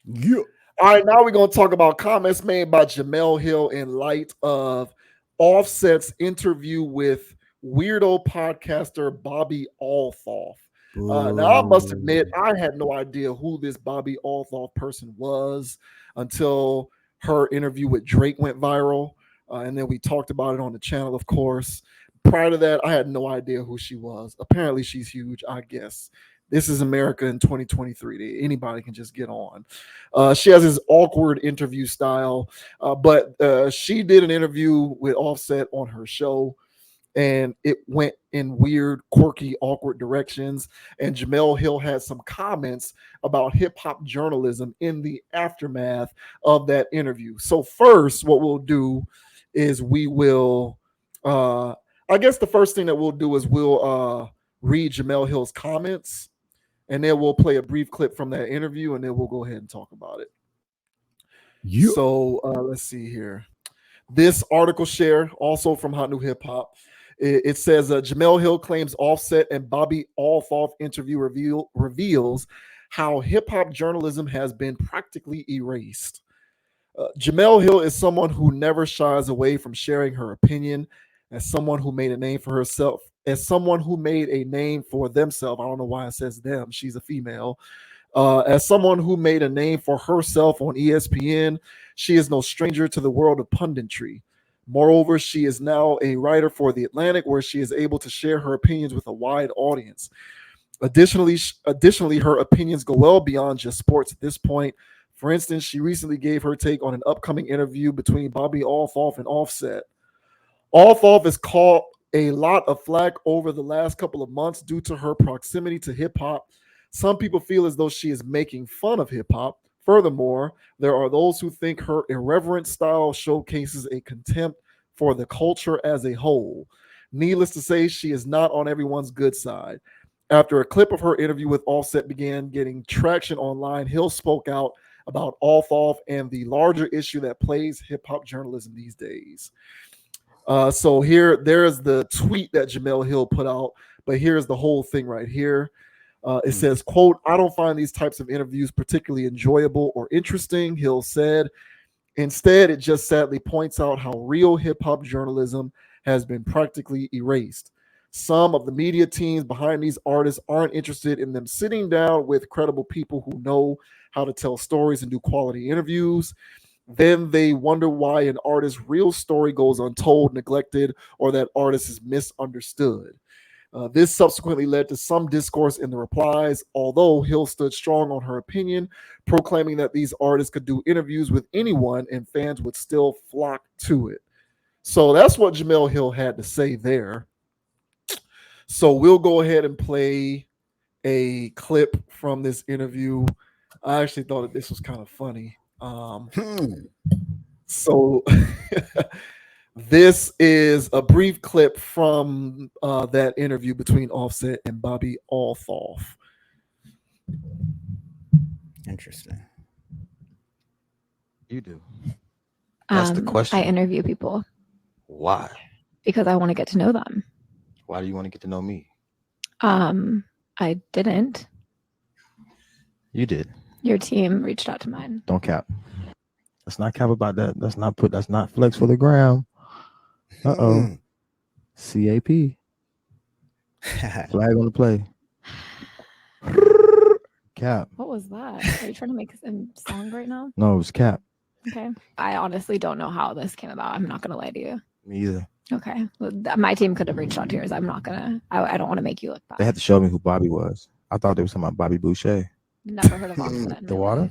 Yeah. All right, now we're going to talk about comments made by Jemele Hill in light of Offset's interview with weirdo podcaster Bobbi Althoff. Now, I must admit, Boo. I had no idea who this Bobbi Althoff person was until her interview with Drake went viral. And then we talked about it on the channel, of course. Prior to that, I had no idea who she was. Apparently, she's huge, I guess. This is America in 2023. Anybody can just get on. She has this awkward interview style, but she did an interview with Offset on her show, and it went in weird, quirky, awkward directions. And Jemele Hill had some comments about hip hop journalism in the aftermath of that interview. So, first, what we'll do is we will, I guess the first thing that we'll do is we'll read Jemele Hill's comments, and then we'll play a brief clip from that interview, and then we'll go ahead and talk about it. Yeah. So let's see here. This article share, also from Hot New Hip Hop, it says Jemele Hill claims Offset and Bobbi Althoff interview reveals how hip hop journalism has been practically erased. Jemele Hill is someone who never shies away from sharing her opinion. As someone who made a name for herself, as someone who made a name for themselves, I don't know why it says them, she's a female. As someone who made a name for herself on ESPN, she is no stranger to the world of punditry. Moreover, she is now a writer for The Atlantic, where she is able to share her opinions with a wide audience. Additionally, her opinions go well beyond just sports at this point. For instance, she recently gave her take on an upcoming interview between Bobbi Althoff and Offset. Althoff has caught a lot of flack over the last couple of months due to her proximity to hip hop. Some people feel as though she is making fun of hip hop. Furthermore, there are those who think her irreverent style showcases a contempt for the culture as a whole. Needless to say, she is not on everyone's good side. After a clip of her interview with Offset began getting traction online, Hill spoke out about Althoff and the larger issue that plagues hip hop journalism these days. So here, there is the tweet that Jemele Hill put out, but here's the whole thing right here. It says, quote, "I don't find these types of interviews particularly enjoyable or interesting," Hill said. "Instead, it just sadly points out how real hip hop journalism has been practically erased. Some of the media teams behind these artists aren't interested in them sitting down with credible people who know how to tell stories and do quality interviews. Then they wonder why an artist's real story goes untold, neglected, or that artist is misunderstood." This subsequently led to some discourse in the replies, although Hill stood strong on her opinion, proclaiming that these artists could do interviews with anyone and fans would still flock to it. So that's what Jemele Hill had to say there. So we'll go ahead and play a clip from this interview. I actually thought that this was kind of funny. So this is a brief clip from that interview between Offset and Bobbi Althoff. Interesting. You do. That's the I question. interview people Why? because I want to get to know them. Why do you want to get to know me? I didn't. You did. Your team reached out to mine. Don't cap. Let's not cap about that. That's not flex for the gram. Uh-oh. CAP. Flag on the play. Cap. What was that? Are you trying to make a sound right now? No, it was cap. Okay. I honestly don't know how this came about. I'm not going to lie to you. Me either. Okay. Well, my team could have reached out to yours. I'm not going to. I don't want to make you look bad. They had to show me who Bobby was. I thought they were talking about Bobby Boucher. Never heard of Offset. The water?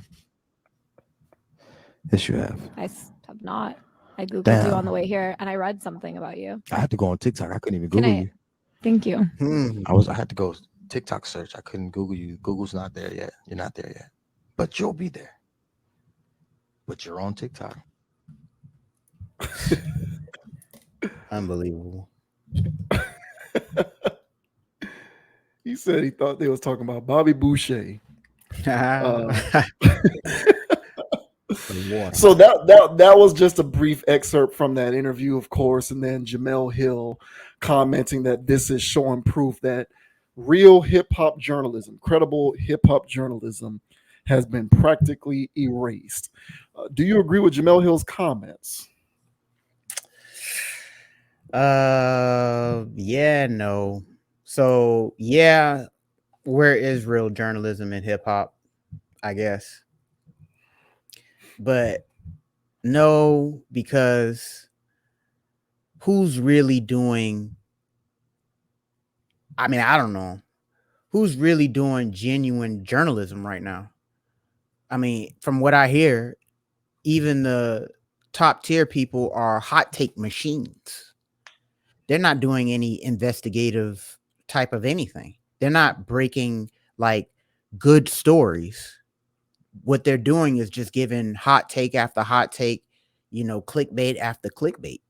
Yes, you have. I have not. I Googled Damn. you on the way here and I read something about you. I had to go on TikTok. I couldn't even Can Google I- you. Thank you. I had to go TikTok search. I couldn't Google you. Google's not there yet. You're not there yet. But you'll be there. But you're on TikTok. Unbelievable. He said he thought they was talking about Bobby Boucher. So that was just a brief excerpt from that interview, of course, and then Jemele Hill commenting that this is showing proof that real hip hop journalism, credible hip hop journalism, has been practically erased. Do you agree with Jemele Hill's comments? Yeah, no. So yeah, where is real journalism in hip hop? I guess, but no, because who's really doing? I mean, I don't know who's really doing genuine journalism right now. I mean, from what I hear, even the top tier people are hot take machines. They're not doing any investigative type of anything. They're not breaking like good stories. What they're doing is just giving hot take after hot take, clickbait after clickbait.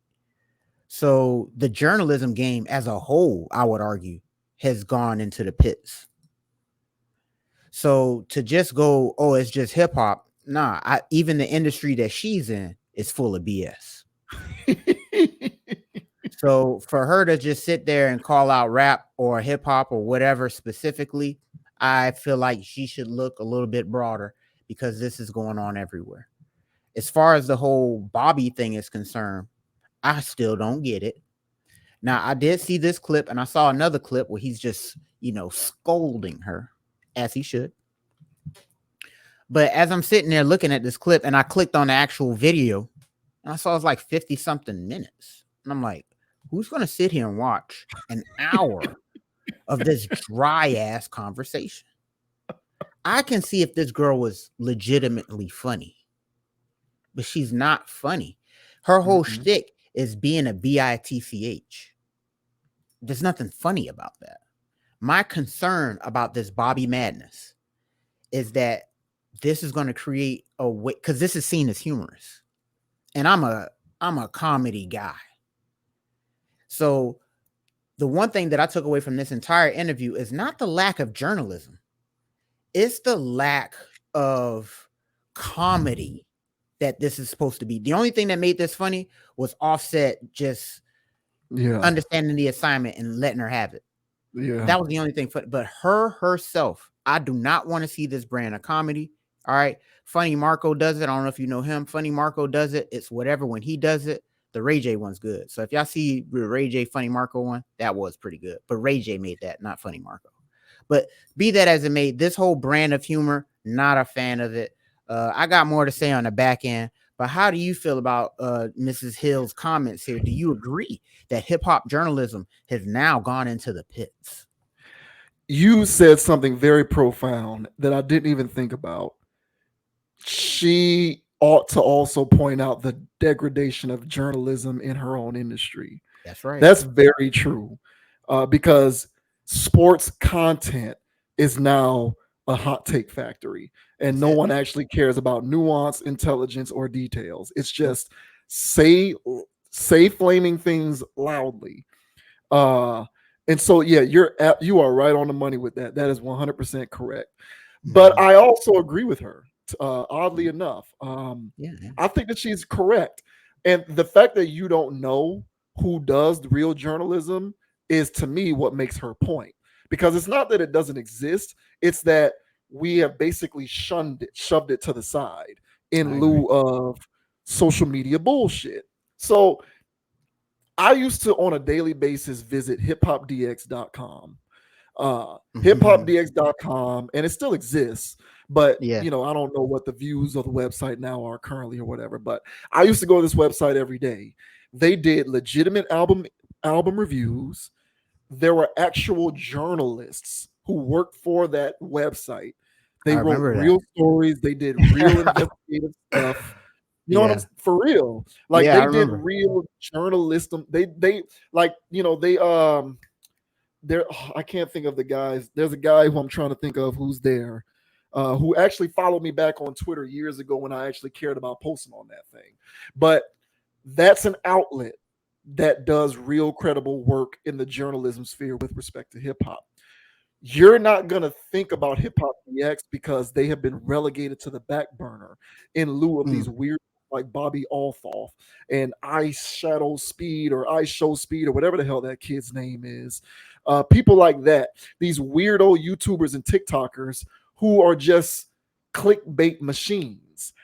So the journalism game as a whole, I would argue, has gone into the pits. So to just go, oh, it's just hip hop. Nah, even the industry that she's in is full of BS. So for her to just sit there and call out rap or hip hop or whatever specifically, I feel like she should look a little bit broader because this is going on everywhere. As far as the whole Bobby thing is concerned, I still don't get it. Now, I did see this clip and I saw another clip where he's just, scolding her as he should. But as I'm sitting there looking at this clip and I clicked on the actual video and I saw it's like 50 something minutes. And I'm like, who's going to sit here and watch an hour of this dry ass conversation? I can see if this girl was legitimately funny, but she's not funny. Her whole shtick is being a bitch. There's nothing funny about that. My concern about this Bobby madness is that this is going to create a way, because this is seen as humorous, and I'm a comedy guy. So the one thing that I took away from this entire interview is not the lack of journalism. It's the lack of comedy that this is supposed to be. The only thing that made this funny was Offset just understanding the assignment and letting her have it. Yeah. That was the only thing. But her herself, I do not want to see this brand of comedy. All right. Funny Marco does it. I don't know if you know him. Funny Marco does it. It's whatever. When he does it, the Ray J one's good. So if y'all see the Ray J Funny Marco one, that was pretty good. But Ray J made that, not Funny Marco. But be that as it may, this whole brand of humor, not a fan of it. I got more to say on the back end. But how do you feel about Mrs. Hill's comments here? Do you agree that hip hop journalism has now gone into the pits? You said something very profound that I didn't even think about. She ought to also point out the degradation of journalism in her own industry. That's right. That's very true. Because sports content is now a hot take factory, and no one actually cares about nuance, intelligence, or details. It's just say flaming things loudly. And so, yeah, you are right on the money with that. That is 100% correct. But I also agree with her. Oddly enough, I think that she's correct. And the fact that you don't know who does the real journalism is, to me, what makes her point. Because it's not that it doesn't exist. It's that we have basically shoved it to the side in lieu of social media bullshit. So I used to, on a daily basis, visit hiphopdx.com. Hiphopdx.com, and it still exists, but I don't know what the views of the website now are currently or whatever. But I used to go to this website every day. They did legitimate album reviews. There were actual journalists who worked for that website. They wrote real stories. They did real investigative stuff. You know what I'm saying? For real. Like they did real journalism. They I can't think of the guys. There's a guy who I'm trying to think of who's there, who actually followed me back on Twitter years ago when I actually cared about posting on that thing. But that's an outlet that does real credible work in the journalism sphere with respect to hip hop. You're not going to think about Hip Hop DX because they have been relegated to the back burner in lieu of these weird, like Bobbi Althoff and Ice Shadow Speed or Ice Show Speed or whatever the hell that kid's name is. People like that, these weirdo YouTubers and TikTokers who are just clickbait machines.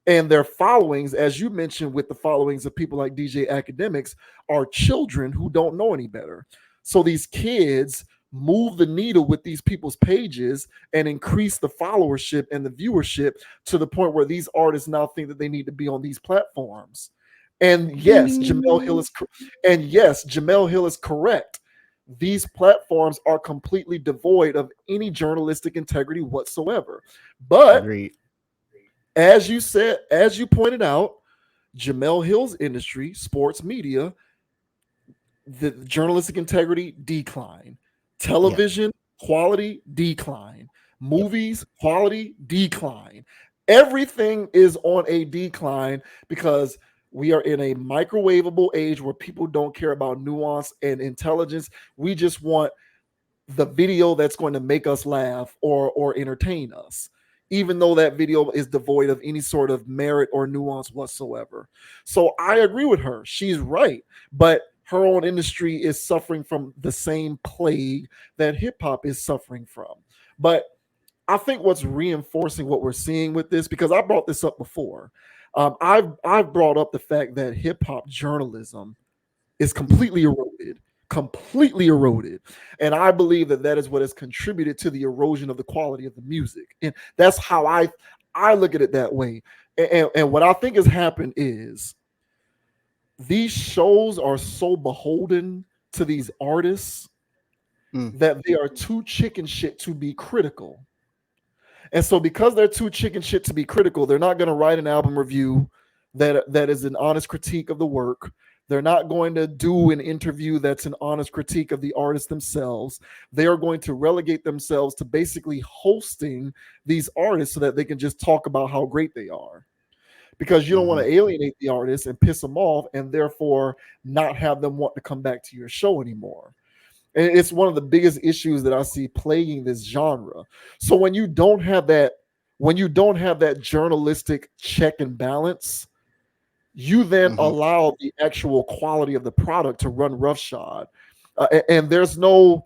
And their followings, as you mentioned, with the followings of people like DJ Academics, are children who don't know any better. So these kids move the needle with these people's pages and increase the followership and the viewership to the point where these artists now think that they need to be on these platforms. And yes, Jemele Hill is correct. These platforms are completely devoid of any journalistic integrity whatsoever. But Agreed. as you said, as you pointed out, Jemele Hill's industry, sports media, the journalistic integrity decline, television quality decline, movies quality decline. Everything is on a decline because we are in a microwavable age where people don't care about nuance and intelligence. We just want the video that's going to make us laugh or entertain us, even though that video is devoid of any sort of merit or nuance whatsoever. So I agree with her. She's right. But her own industry is suffering from the same plague that hip hop is suffering from. But I think what's reinforcing what we're seeing with this, because I brought this up before, I've brought up the fact that hip hop journalism is completely eroded, and I believe that that is what has contributed to the erosion of the quality of the music, and that's how I look at it that way. And what I think has happened is these shows are so beholden to these artists that they are too chicken shit to be critical. And so because they're too chicken shit to be critical, they're not going to write an album review that is an honest critique of the work. They're not going to do an interview that's an honest critique of the artists themselves. They are going to relegate themselves to basically hosting these artists so that they can just talk about how great they are. Because you don't want to alienate the artists and piss them off and therefore not have them want to come back to your show anymore. And it's one of the biggest issues that I see plaguing this genre. So when you don't have that journalistic check and balance, you then allow the actual quality of the product to run roughshod. And there's no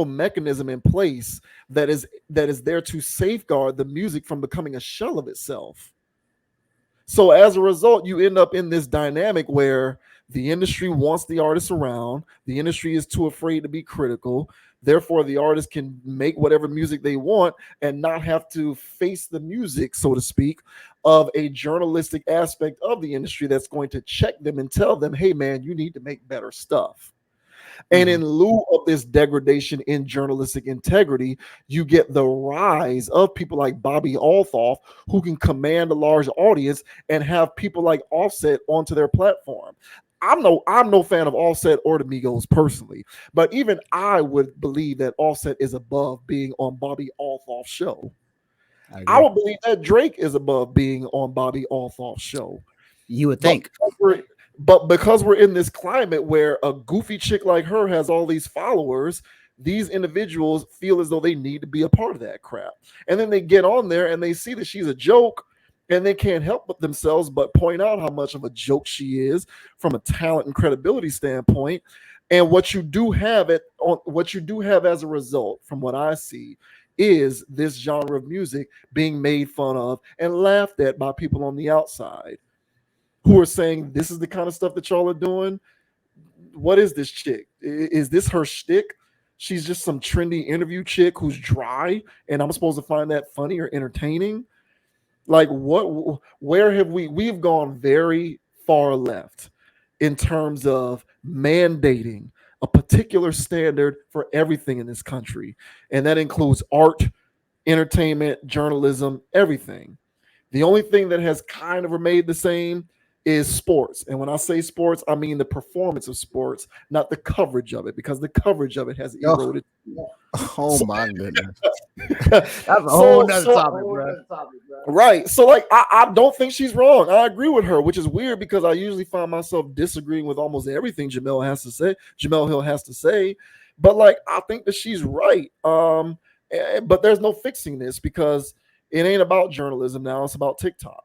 mechanism in place that is there to safeguard the music from becoming a shell of itself. So as a result, you end up in this dynamic where the industry wants the artists around. The industry is too afraid to be critical. Therefore, the artists can make whatever music they want and not have to face the music, so to speak, of a journalistic aspect of the industry that's going to check them and tell them, hey, man, you need to make better stuff. And in lieu of this degradation in journalistic integrity, you get the rise of people like Bobbi Althoff, who can command a large audience and have people like Offset onto their platform. I'm no fan of Offset or the Migos personally, but even I would believe that Offset is above being on Bobbi Althoff's show. I would believe that Drake is above being on Bobbi Althoff's show. You would think. But because we're in this climate where a goofy chick like her has all these followers, these individuals feel as though they need to be a part of that crap. And then they get on there and they see that she's a joke and they can't help themselves but point out how much of a joke she is from a talent and credibility standpoint. And what you do have as a result, from what I see, is this genre of music being made fun of and laughed at by people on the outside, who are saying, this is the kind of stuff that y'all are doing. What is this chick? Is this her shtick? She's just some trendy interview chick who's dry, and I'm supposed to find that funny or entertaining? Like, where have we've gone very far left in terms of mandating a particular standard for everything in this country. And that includes art, entertainment, journalism, everything. The only thing that has kind of remained the same is sports. And when I say sports, I mean the performance of sports, not the coverage of it, because the coverage of it has eroded. Oh my goodness. That's a whole nother topic, bro. Right. So, like, I don't think she's wrong. I agree with her, which is weird because I usually find myself disagreeing with almost everything Jemele Hill has to say. But, like, I think that she's right. But there's no fixing this because it ain't about journalism now. It's about TikTok.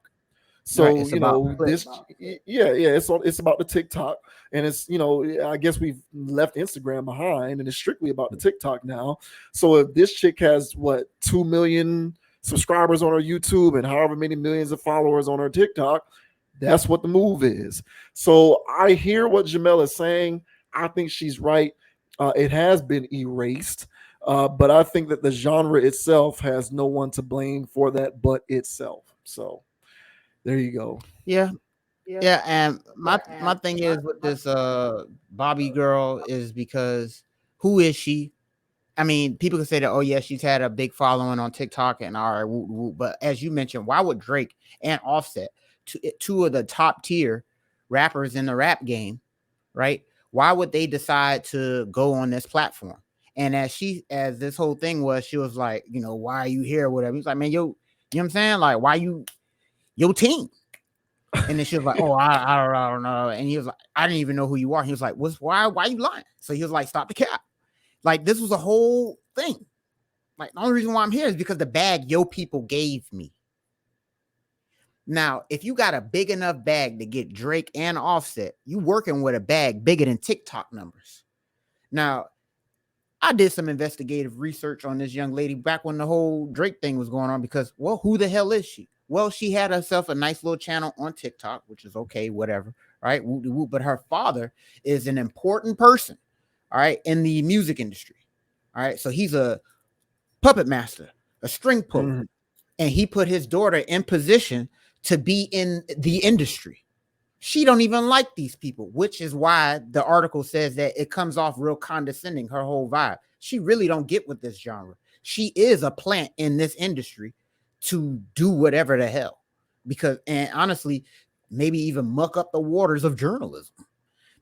So It's you about know clips. it's about the TikTok, and it's I guess we've left Instagram behind, and it's strictly about the TikTok now. So if this chick has what 2 million subscribers on her YouTube and however many millions of followers on her TikTok, that's what the move is. So I hear what Jemele is saying. I think she's right. It has been erased. But I think that the genre itself has no one to blame for that but itself. So there you go. Yeah. Yeah, and my thing is with this Bobby girl is because who is she? I mean, people can say that, oh yeah, she's had a big following on TikTok and all right, woo, woo. But as you mentioned, why would Drake and Offset, two of the top tier rappers in the rap game, right? Why would they decide to go on this platform? And as this whole thing was, she was like, why are you here or whatever. He's like, man, yo, you know what I'm saying? Like, why you, your team? And then she was like, oh, I don't know. And he was like, I didn't even know who you are. He was like, why you lying? So he was like, stop the cap. Like, this was a whole thing. Like, the only reason why I'm here is because the bag your people gave me. Now, if you got a big enough bag to get Drake and Offset, you working with a bag bigger than TikTok numbers. Now, I did some investigative research on this young lady back when the whole Drake thing was going on because, well, who the hell is she? Well, she had herself a nice little channel on TikTok, which is okay, whatever, right? But her father is an important person, all right, in the music industry, all right? So he's a puppet master, a string puller, and he put his daughter in position to be in the industry. She don't even like these people, which is why the article says that it comes off real condescending, her whole vibe. She really don't get with this genre. She is a plant in this industry to do whatever the hell. And honestly, maybe even muck up the waters of journalism.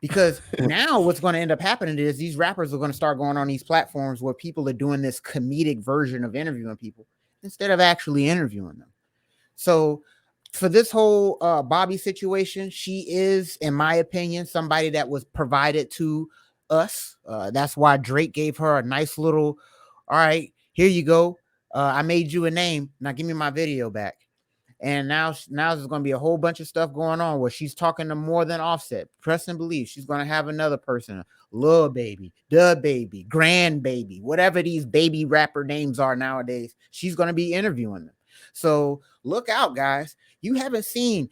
Because now what's going to end up happening is these rappers are going to start going on these platforms where people are doing this comedic version of interviewing people instead of actually interviewing them. So for this whole Bobby situation, she is, in my opinion, somebody that was provided to us. That's why Drake gave her a nice little, all right, here you go. I made you a name. Now give me my video back. And now there's going to be a whole bunch of stuff going on where she's talking to more than Offset. Trust and believe she's going to have another person, Lil Baby, Da Baby, Grand Baby, whatever these baby rapper names are nowadays. She's going to be interviewing them. So look out, guys. You haven't seen,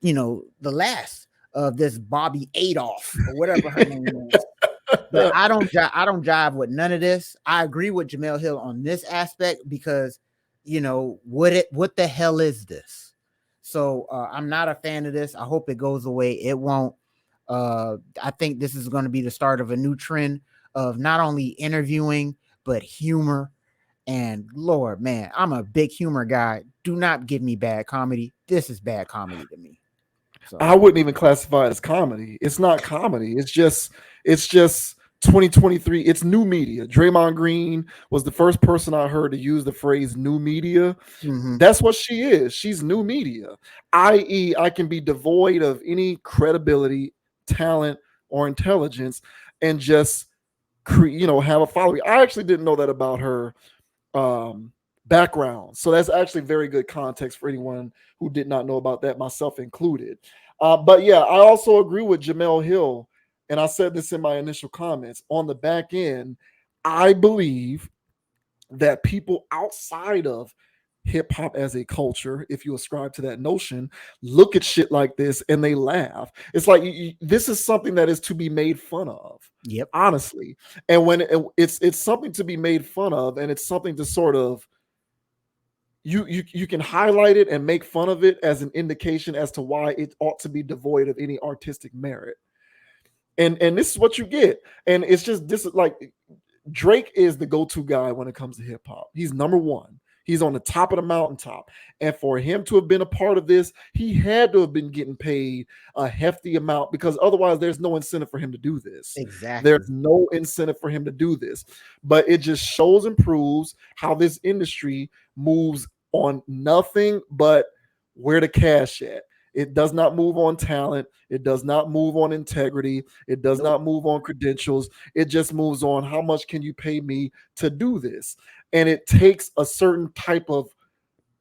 the last of this Bobbi Althoff or whatever her name is. But I don't jive with none of this. I agree with Jemele Hill on this aspect because, what the hell is this? So I'm not a fan of this. I hope it goes away. It won't. I think this is going to be the start of a new trend of not only interviewing, but humor. And Lord, man, I'm a big humor guy. Do not give me bad comedy. This is bad comedy to me. So I wouldn't even classify it as comedy. It's not comedy. It's just 2023. It's new media. Draymond Green was the first person I heard to use the phrase new media. That's what she is. She's new media, i.e., I can be devoid of any credibility, talent, or intelligence and just have a following. I actually didn't know that about her background. So that's actually very good context for anyone who did not know about that, myself included. But yeah, I also agree with Jemele Hill. And I said this in my initial comments. On the back end, I believe that people outside of hip hop as a culture, if you ascribe to that notion, look at shit like this and they laugh. It's like this is something that is to be made fun of. Yep. Honestly. And when it's something to be made fun of, and it's something to sort of you can highlight it and make fun of it as an indication as to why it ought to be devoid of any artistic merit. And this is what you get. And it's just this is like Drake is the go-to guy when it comes to hip hop. He's number one. He's on the top of the mountaintop. And for him to have been a part of this, he had to have been getting paid a hefty amount because otherwise there's no incentive for him to do this. Exactly. There's no incentive for him to do this. But it just shows and proves how this industry moves on nothing but where the cash at. It does not move on talent. It does not move on integrity. It does not move on credentials. It just moves on how much can you pay me to do this? And it takes a certain type of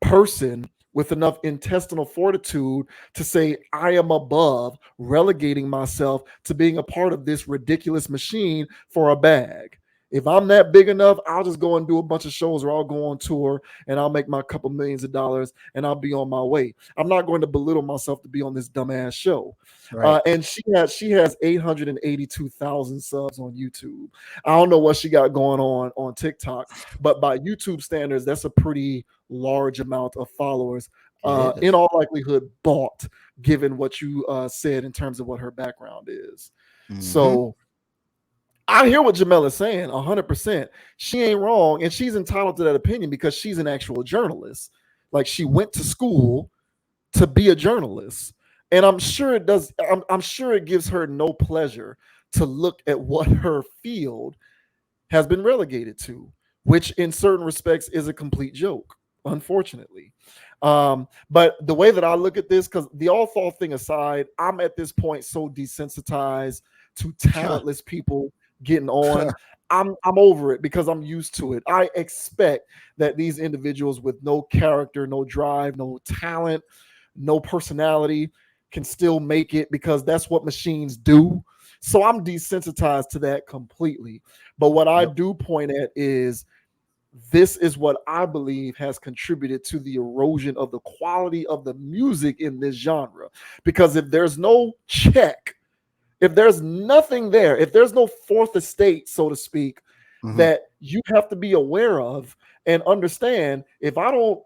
person with enough intestinal fortitude to say, I am above relegating myself to being a part of this ridiculous machine for a bag. If I'm that big enough, I'll just go and do a bunch of shows, or I'll go on tour and I'll make my couple millions of dollars and I'll be on my way. I'm not going to belittle myself to be on this dumbass show. Right. And she has 882,000 subs on YouTube. I don't know what she got going on TikTok, but by YouTube standards, that's a pretty large amount of followers. In all likelihood, bought, given what you said in terms of what her background is. So I hear what Jemele is saying 100%. She ain't wrong, and she's entitled to that opinion because she's an actual journalist. Like, she went to school to be a journalist, and I'm sure it does. I'm sure it gives her no pleasure to look at what her field has been relegated to, which in certain respects is a complete joke, unfortunately. But the way that I look at this, because the Althoff thing aside, I'm at this point so desensitized to talentless people getting on. I'm over it because I'm used to it. I expect that these individuals with no character, no drive, no talent, no personality can still make it because that's what machines do. So I'm desensitized to that completely. But what I do point at is this is what I believe has contributed to the erosion of the quality of the music in this genre. Because if there's no check, if there's nothing there, if there's no fourth estate, so to speak, that you have to be aware of and understand, if I don't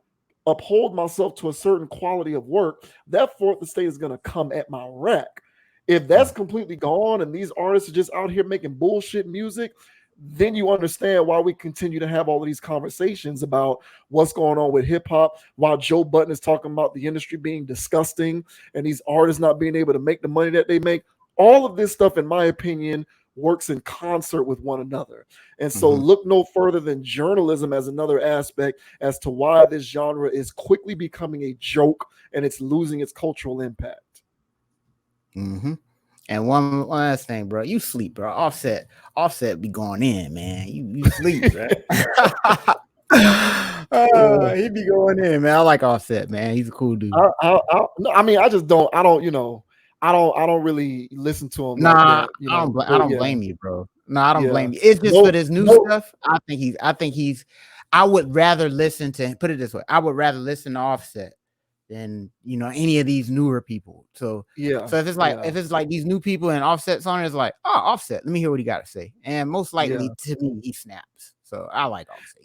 uphold myself to a certain quality of work, that fourth estate is going to come at my rack. If that's completely gone and these artists are just out here making bullshit music, then you understand why we continue to have all of these conversations about what's going on with hip hop, while Joe Budden is talking about the industry being disgusting and these artists not being able to make the money that they make. All of this stuff, in my opinion, works in concert with one another. And so look no further than journalism as another aspect as to why this genre is quickly becoming a joke and it's losing its cultural impact. And one last thing, bro. You sleep, bro. Offset be going in, man. You sleep, right? He be going in, man. I like Offset, man. He's a cool dude. I mean, I just don't. I don't really listen to him. Nah, like that, I don't blame you, bro. No, I don't blame you. It's just for this new stuff. I think he's. I would rather listen to. Put it this way, I would rather listen to Offset than any of these newer people. So So if it's like these new people and Offset's on it, it's like, oh, Offset. Let me hear what he got to say. And most likely to me, he snaps. So I like Offset.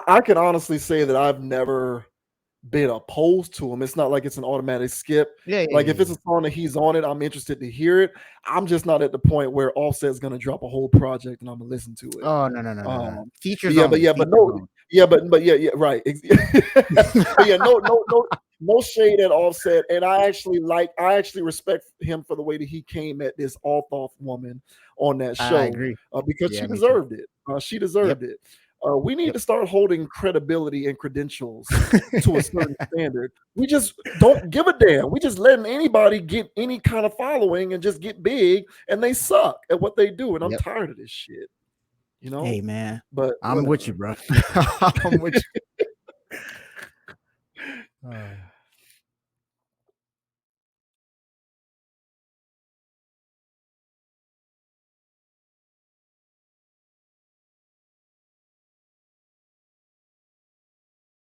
I can honestly say that I've never been opposed to him. It's not like it's an automatic skip. If it's a song that he's on it, I'm interested to hear it. I'm just not at the point where Offset's gonna drop a whole project and I'm gonna listen to it. Oh no. Features. Right. No shade at Offset, and I actually respect him for the way that he came at this Althoff woman on that show. I agree. Because she deserved it. She deserved it. We need to start holding credibility and credentials to a certain standard. We just don't give a damn. We just letting anybody get any kind of following and just get big, and they suck at what they do. And I'm tired of this shit. Hey, man. But I'm with you, bro. I'm with you.